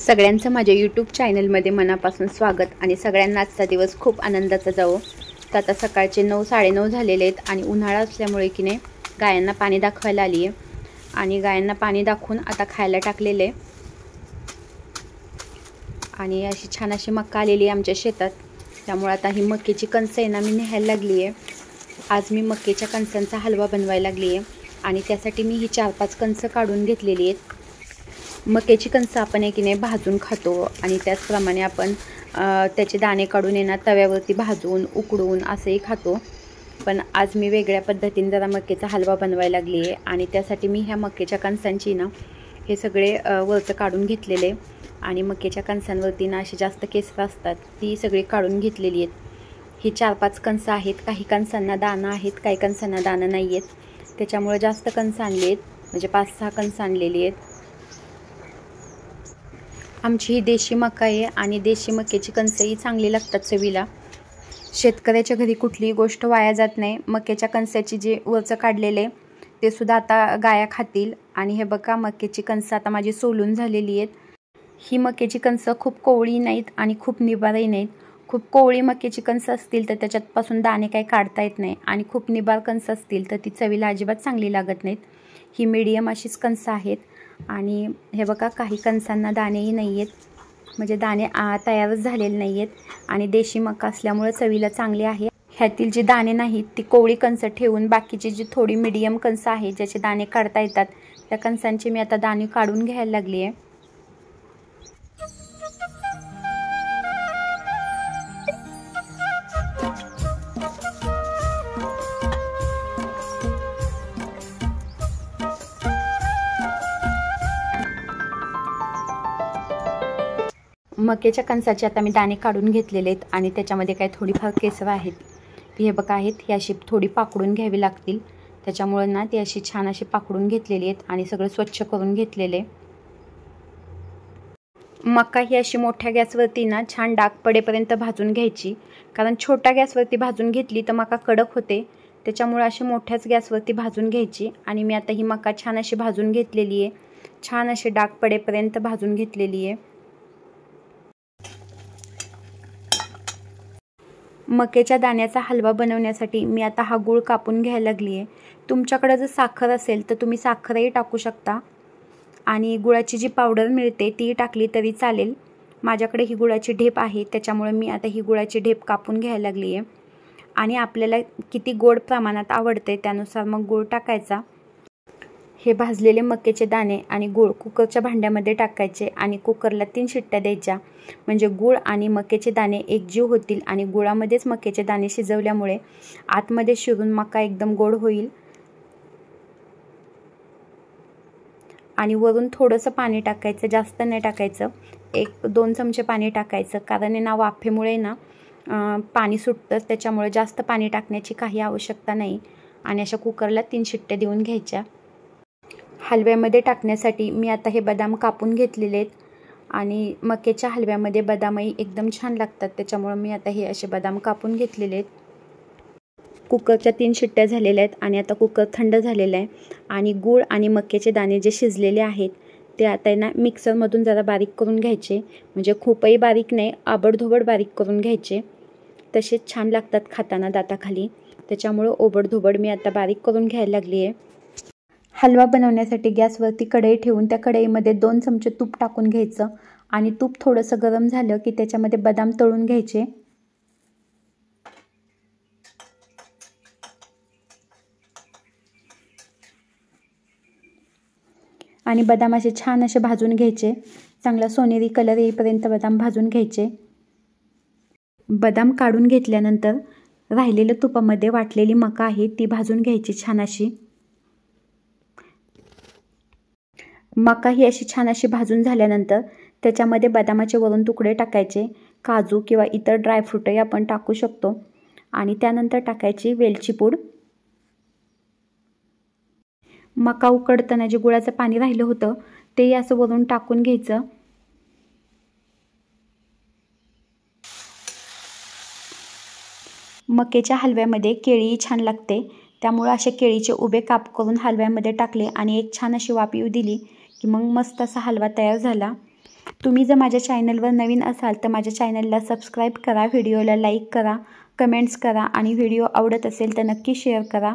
सगळ्यांचं माझ्या यूट्यूब चॅनलमध्ये मनापासून स्वागत आणि सगळ्यांना आजचा दिवस खूप आनंदाचा जावो। तर आता सकाळचे 9:30 झालेले आहेत आणि उन्हाळा असल्यामुळे की नाही गायांना पाणी दाखवायला आली आहे आणि गायांना पाणी दाखवून आता खायला टाकलेले आणि अशी छान अशी मक्का आलेली आहे आमच्या शेतात। त्यामुळे आता ही मक्याची कणसं आहे ना मी न्यायला लागली आहे। आज मी मक्याच्या कणसांचा हलवा बनवायला लागली आहे आणि त्यासाठी मी ही 4-5 कणसं काढून घेतलेली आहेत। मक्याची कणसं आपण आहे की नाही भाजून खातो आणि त्याचप्रमाणे आपण त्याचे दाणे काढून येणार तव्यावरती भाजून उकडून असंही खातो। पण आज मी वेगळ्या पद्धतीने जरा मक्याचा हलवा बनवायला लागली आहे आणि त्यासाठी मी ह्या मक्याच्या कणसांची ना हे सगळे वरचं काढून घेतलेले आणि मक्याच्या कणसांवरती ना अशी जास्त केसर असतात ती सगळी काढून घेतलेली आहेत। ही 4-5 कणसं आहेत, काही कणसांना दाणं आहेत, काही कणसांना दाणं नाही आहेत, त्याच्यामुळे जास्त कणसं आणली आहेत, म्हणजे 5-6 कणसं आणलेली आहेत। आमची ही देशी मका आहे आणि देशी मक्याची कणसंही चांगली लागतात चवीला। शेतकऱ्याच्या घरी कुठलीही गोष्ट वाया जात नाही। मक्याच्या कणसाची जे वरचं काढलेले ते सुद्धा आता गाया खातील आणि हे बघा मक्याची कणसं आता माझी सोलून झालेली आहेत। ही मक्याची कणसं खूप कोवळी नाहीत आणि खूप निबारही नाहीत। खूप कोवळी मक्याची कणसं असतील तर त्याच्यापासून दाणे काही काढता येत नाही आणि खूप निबार कणसं असतील तर ती चवीला अजिबात चांगली लागत नाहीत। ही मीडियम अशीच कणसं आहेत आणि हे बघा काही कणसांना दाणेही नाही आहेत, म्हणजे दाणे तयारच झालेले नाही आहेत आणि देशी मका असल्यामुळे चवीला चांगली आहे। ह्यातील जे दाणे नाहीत ती कोवळी कणसं ठेवून बाकीची जी थोडी मीडियम कणसं आहेत ज्याचे दाणे काढता येतात त्या कणसांचे मी आता दाणे काढून घ्यायला लागली आहे। मक्याच्या कणसाचे आता मी दाणे काढून घेतलेले आहेत आणि त्याच्यामध्ये काही थोडीफार केसर आहेत ती हे बघा आहेत, ही अशी थोडी पाकडून घ्यावी लागतील। त्याच्यामुळे ना ती अशी छान अशी पाकडून घेतलेली आहेत आणि सगळं स्वच्छ करून घेतलेले। मका ही अशी मोठ्या गॅसवरती ना छान डाग पडेपर्यंत भाजून घ्यायची, कारण छोट्या गॅसवरती भाजून घेतली तर मका कडक होते, त्याच्यामुळे अशी मोठ्याच गॅसवरती भाजून घ्यायची। आणि मी आता ही मका छान अशी भाजून घेतलेली आहे, छान अशी डाग पडेपर्यंत भाजून घेतलेली आहे। मक्याच्या दाण्याचा हलवा बनवण्यासाठी मी आता हा गूळ कापून घ्यायला लागली आहे। तुमच्याकडे जर साखर असेल तर तुम्ही साखरही टाकू शकता आणि गुळाची जी पावडर मिळते ती टाकली तरी चालेल। माझ्याकडे ही गुळाची ढेप आहे त्याच्यामुळे मी आता ही गुळाची ढेप कापून घ्यायला लागली आहे आणि आपल्याला किती गोड प्रमाणात आवडते त्यानुसार मग गूळ टाकायचा। हे भाजलेले मक्याचे दाणे आणि गूळ कुकरच्या भांड्यामध्ये टाकायचे आणि कुकरला 3 शिट्ट्या द्यायच्या, म्हणजे गूळ आणि मक्याचे दाणे एकजीव होतील आणि गुळामध्येच मक्याचे दाणे शिजवल्यामुळे आतमध्ये शिरून मका एकदम गोड होईल। आणि वरून थोडंसं पाणी टाकायचं, जास्त नाही टाकायचं, 1-2 चमचे पाणी टाकायचं, कारण ना वाफेमुळे ना पाणी सुटतं, त्याच्यामुळे जास्त पाणी टाकण्याची काही आवश्यकता नाही। आणि अशा कुकरला 3 शिट्ट्या देऊन घ्यायच्या। हलव्यामध्ये टाकण्यासाठी मी आता हे बदाम कापून घेतलेले आहेत आणि मक्याच्या हलव्यामध्ये बदामही एकदम छान लागतात, त्याच्यामुळे मी आता हे असे बदाम कापून घेतलेले आहेत। कुकरच्या 3 शिट्ट्या झालेल्या आहेत आणि आता कुकर थंड झालेला आहे आणि गूळ आणि मक्याचे दाणे जे शिजलेले आहेत ते आता ना मिक्सरमधून जरा बारीक करून घ्यायचे, म्हणजे खूपही बारीक नाही, आबडधोबड बारीक करून घ्यायचे, तसेच छान लागतात खाताना दाताखाली, त्याच्यामुळे ओबडधोबड मी आता बारीक करून घ्यायला लागली आहे। हलवा बनवण्यासाठी गॅसवरती कढई ठेवून त्या कढईमध्ये 2 चमचे तूप टाकून घ्यायचं आणि तूप थोडंसं गरम झालं की त्याच्यामध्ये बदाम तळून घ्यायचे। आणि बदाम असे छान असे भाजून घ्यायचे, चांगला सोनेरी कलर येईपर्यंत बदाम भाजून घ्यायचे। बदाम काढून घेतल्यानंतर राहिलेल्या तुपामध्ये वाटलेली मका आहे ती भाजून घ्यायची छान अशी। मका ही अशी छान अशी भाजून झाल्यानंतर त्याच्यामध्ये बदामाचे वरून तुकडे टाकायचे, काजू किंवा इतर ड्रायफ्रूटही आपण टाकू शकतो आणि त्यानंतर टाकायची वेलची पूड। मका उकडताना जे गुळाचं पाणी राहिलं होतं ते असं वरून टाकून घ्यायचं। मक्याच्या हलव्यामध्ये केळी छान लागते, त्यामुळे असे केळीचे उभे काप करून हलव्यामध्ये टाकले आणि एक छान अशी वाफ येऊ दिली की मग मस्त असा हलवा तयार झाला। तुम्ही जर माझ्या चॅनलवर नवीन असाल तर माझ्या चॅनलला सबस्क्राईब करा, व्हिडिओला लाईक करा, कमेंट्स करा आणि व्हिडिओ आवडत असेल तर नक्की शेअर करा.